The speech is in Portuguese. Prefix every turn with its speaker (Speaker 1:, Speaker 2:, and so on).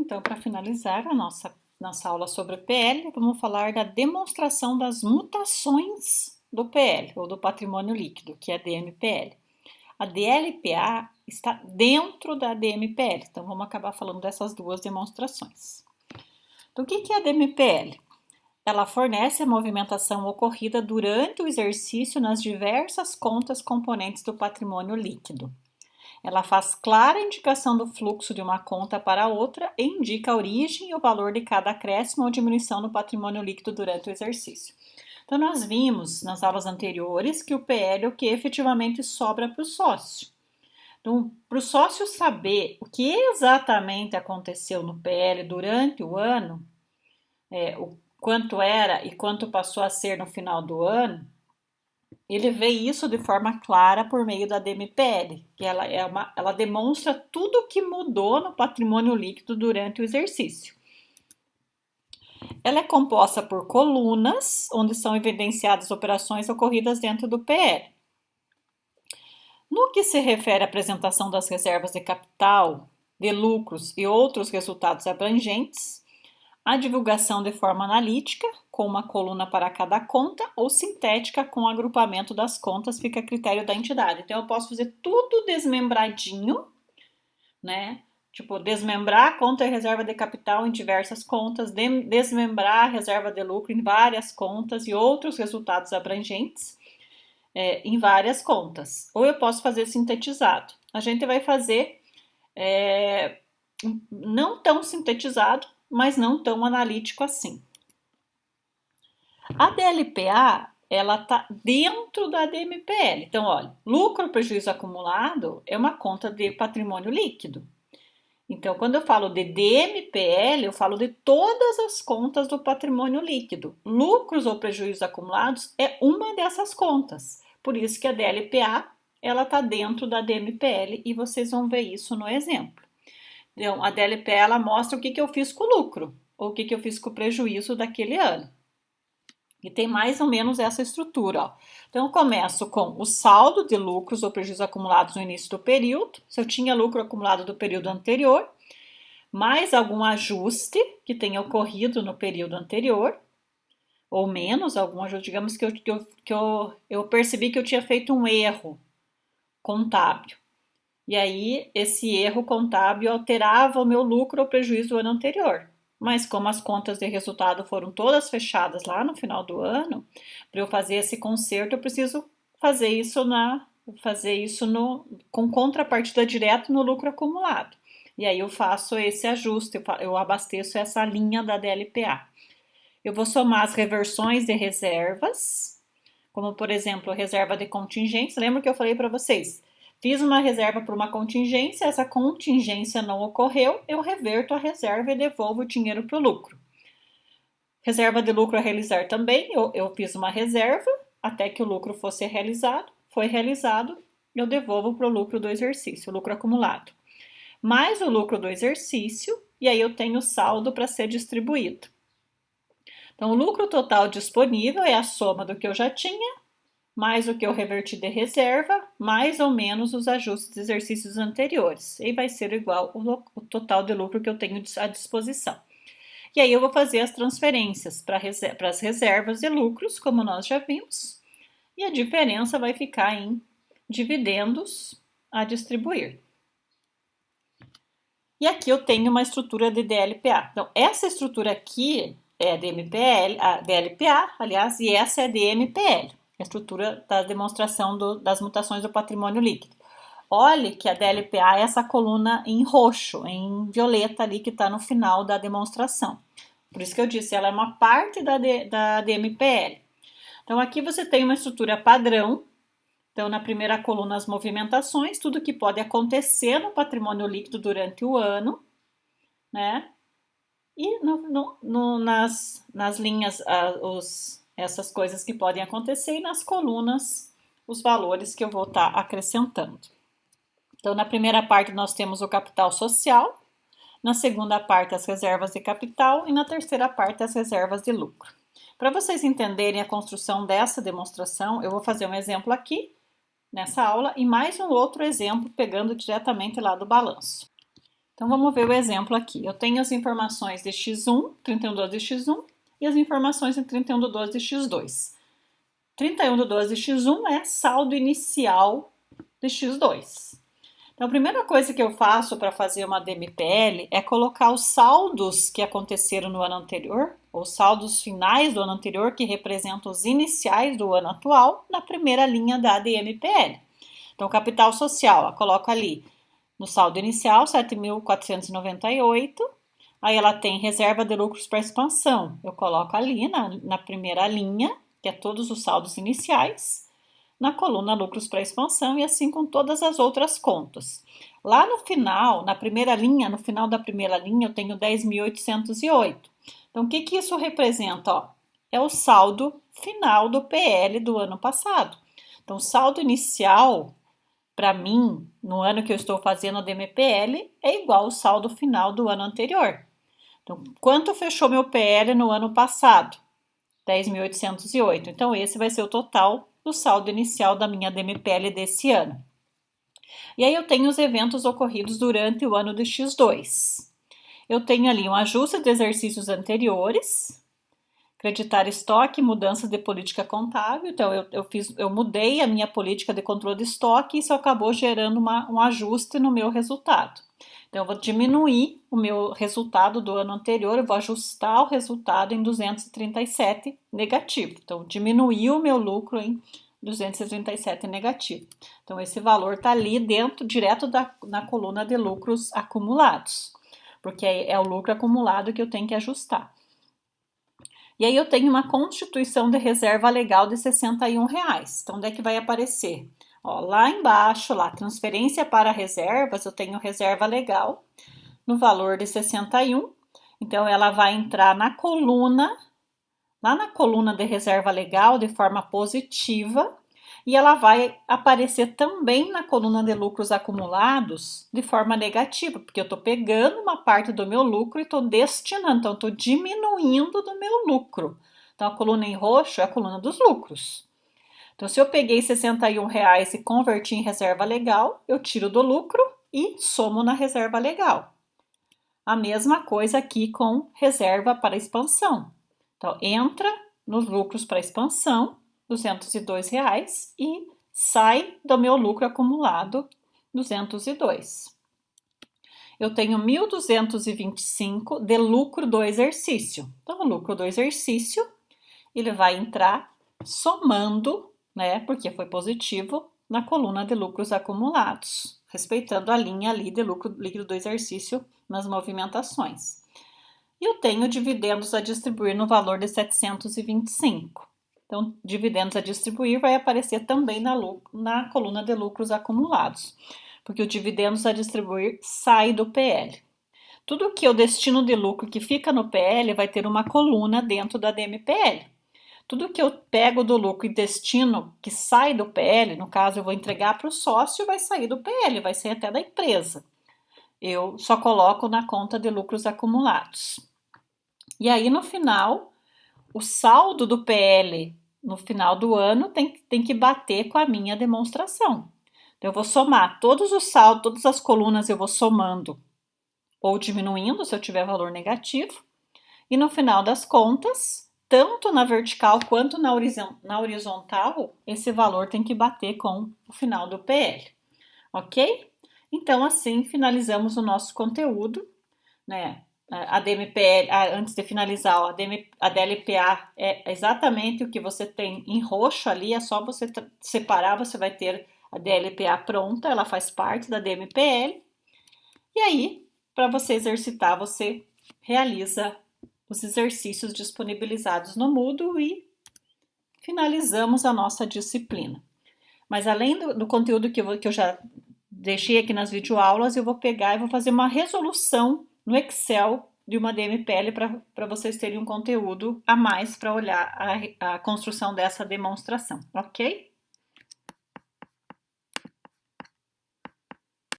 Speaker 1: Então, para finalizar a nossa aula sobre o PL, vamos falar da demonstração das mutações do PL, ou do patrimônio líquido, que é a DMPL. A DLPA está dentro da DMPL, então vamos acabar falando dessas duas demonstrações. Então, o que é a DMPL? Ela fornece a movimentação ocorrida durante o exercício nas diversas contas componentes do patrimônio líquido. Ela faz clara indicação do fluxo de uma conta para outra e indica a origem e o valor de cada acréscimo ou diminuição no patrimônio líquido durante o exercício. Então, nós vimos nas aulas anteriores que o PL é o que efetivamente sobra para o sócio. Então, para o sócio saber o que exatamente aconteceu no PL durante o ano, o quanto era e quanto passou a ser no final do ano, ele vê isso de forma clara por meio da DMPL, que ela demonstra tudo o que mudou no patrimônio líquido durante o exercício. Ela é composta por colunas, onde são evidenciadas operações ocorridas dentro do PL. No que se refere à apresentação das reservas de capital, de lucros e outros resultados abrangentes, a divulgação de forma analítica, com uma coluna para cada conta, ou sintética, com o agrupamento das contas, fica a critério da entidade. Então, eu posso fazer tudo desmembradinho, né? Tipo, desmembrar a conta e reserva de capital em diversas contas, desmembrar a reserva de lucro em várias contas e outros resultados abrangentes em várias contas. Ou eu posso fazer sintetizado. A gente vai fazer não tão sintetizado, mas não tão analítico assim. A DLPA, ela está dentro da DMPL. Então, olha, lucro ou prejuízo acumulado é uma conta de patrimônio líquido. Então, quando eu falo de DMPL, eu falo de todas as contas do patrimônio líquido. Lucros ou prejuízos acumulados é uma dessas contas. Por isso que a DLPA, ela está dentro da DMPL e vocês vão ver isso no exemplo. Então, a DLPA, ela mostra o que eu fiz com o lucro ou o que eu fiz com o prejuízo daquele ano. E tem mais ou menos essa estrutura. Ó. Então, eu começo com o saldo de lucros ou prejuízos acumulados no início do período, se eu tinha lucro acumulado do período anterior, mais algum ajuste que tenha ocorrido no período anterior, ou menos algum ajuste, digamos que eu percebi que eu tinha feito um erro contábil. E aí, esse erro contábil alterava o meu lucro ou prejuízo do ano anterior. Mas como as contas de resultado foram todas fechadas lá no final do ano, para eu fazer esse conserto, eu preciso fazer isso com contrapartida direta no lucro acumulado. E aí eu faço esse ajuste, eu abasteço essa linha da DLPA. Eu vou somar as reversões de reservas, como por exemplo, reserva de contingência. Lembra que eu falei para vocês? Fiz uma reserva para uma contingência, essa contingência não ocorreu, eu reverto a reserva e devolvo o dinheiro para o lucro. Reserva de lucro a realizar também, eu fiz uma reserva até que o lucro fosse realizado, foi realizado, eu devolvo para o lucro do exercício, o lucro acumulado. Mais o lucro do exercício, e aí eu tenho saldo para ser distribuído. Então, o lucro total disponível é a soma do que eu já tinha, mais o que eu reverti de reserva, mais ou menos os ajustes de exercícios anteriores. E vai ser igual o total de lucro que eu tenho à disposição. E aí eu vou fazer as transferências para as reservas de lucros, como nós já vimos, e a diferença vai ficar em dividendos a distribuir. E aqui eu tenho uma estrutura de DLPA. Então, essa estrutura aqui é a DLPA, aliás, e essa é a DMPL. A estrutura da demonstração das mutações do patrimônio líquido. Olhe que a DLPA é essa coluna em roxo, em violeta ali que está no final da demonstração. Por isso que eu disse, ela é uma parte da DMPL. Então, aqui você tem uma estrutura padrão. Então, na primeira coluna, as movimentações, tudo que pode acontecer no patrimônio líquido durante o ano, né? E nas linhas, essas coisas que podem acontecer, e nas colunas, os valores que eu vou estar acrescentando. Então, na primeira parte, nós temos o capital social, na segunda parte, as reservas de capital, e na terceira parte, as reservas de lucro. Para vocês entenderem a construção dessa demonstração, eu vou fazer um exemplo aqui, nessa aula, e mais um outro exemplo, pegando diretamente lá do balanço. Então vamos ver o exemplo aqui. Eu tenho as informações de x1, 31 do 12 de x1 e as informações de 31 do 12 de x2. 31 do 12 de x1 é saldo inicial de x2. Então a primeira coisa que eu faço para fazer uma DMPL é colocar os saldos que aconteceram no ano anterior, ou saldos finais do ano anterior, que representam os iniciais do ano atual, na primeira linha da DMPL. Então capital social, eu coloco ali no saldo inicial, 7.498. Aí ela tem reserva de lucros para expansão. Eu coloco ali na primeira linha, que é todos os saldos iniciais, na coluna lucros para expansão e assim com todas as outras contas. Lá no final, na primeira linha, no final da primeira linha, eu tenho 10.808. Então, o que isso representa? Ó, é o saldo final do PL do ano passado. Então, o saldo inicial para mim, no ano que eu estou fazendo a DMPL, é igual ao saldo final do ano anterior. Então, quanto fechou meu PL no ano passado? 10.808. Então, esse vai ser o total do saldo inicial da minha DMPL desse ano. E aí eu tenho os eventos ocorridos durante o ano de X2. Eu tenho ali um ajuste de exercícios anteriores, creditar estoque, mudança de política contábil. Então, eu mudei a minha política de controle de estoque e isso acabou gerando um ajuste no meu resultado. Então, eu vou diminuir o meu resultado do ano anterior, eu vou ajustar o resultado em 237 negativo. Então, diminuir o meu lucro em 237 negativo. Então, esse valor está ali dentro, direto na coluna de lucros acumulados, porque é o lucro acumulado que eu tenho que ajustar. E aí eu tenho uma constituição de reserva legal de R$61. Então, onde é que vai aparecer? Ó, lá embaixo, lá, transferência para reservas, eu tenho reserva legal no valor de 61. Então, ela vai entrar na coluna, lá na coluna de reserva legal de forma positiva, e ela vai aparecer também na coluna de lucros acumulados de forma negativa, porque eu estou pegando uma parte do meu lucro e estou destinando, então estou diminuindo do meu lucro. Então a coluna em roxo é a coluna dos lucros. Então se eu peguei R$61 e converti em reserva legal, eu tiro do lucro e somo na reserva legal. A mesma coisa aqui com reserva para expansão. Então entra nos lucros para expansão, R$202 e sai do meu lucro acumulado 202. Eu tenho 1.225 de lucro do exercício. Então, o lucro do exercício, ele vai entrar somando, né, porque foi positivo, na coluna de lucros acumulados, respeitando a linha ali de lucro líquido do exercício nas movimentações. E eu tenho dividendos a distribuir no valor de 725. Então, dividendos a distribuir vai aparecer também na coluna de lucros acumulados, porque o dividendos a distribuir sai do PL. Tudo que eu destino de lucro que fica no PL vai ter uma coluna dentro da DMPL. Tudo que eu pego do lucro e destino que sai do PL, no caso eu vou entregar para o sócio, vai sair do PL, vai sair até da empresa. Eu só coloco na conta de lucros acumulados. E aí no final, o saldo do PL no final do ano tem que bater com a minha demonstração. Então, eu vou somar todos os saldos, todas as colunas eu vou somando ou diminuindo se eu tiver valor negativo. E no final das contas, tanto na vertical quanto na horizontal, esse valor tem que bater com o final do PL, ok? Então, assim, finalizamos o nosso conteúdo, né? A DMPL, antes de finalizar, ó, a DLPA é exatamente o que você tem em roxo ali, é só você separar, você vai ter a DLPA pronta, ela faz parte da DMPL. E aí, para você exercitar, você realiza os exercícios disponibilizados no Moodle e finalizamos a nossa disciplina. Mas além do conteúdo que eu já deixei aqui nas videoaulas, eu vou pegar e vou fazer uma resolução no Excel de uma DMPL para vocês terem um conteúdo a mais para olhar a construção dessa demonstração, ok?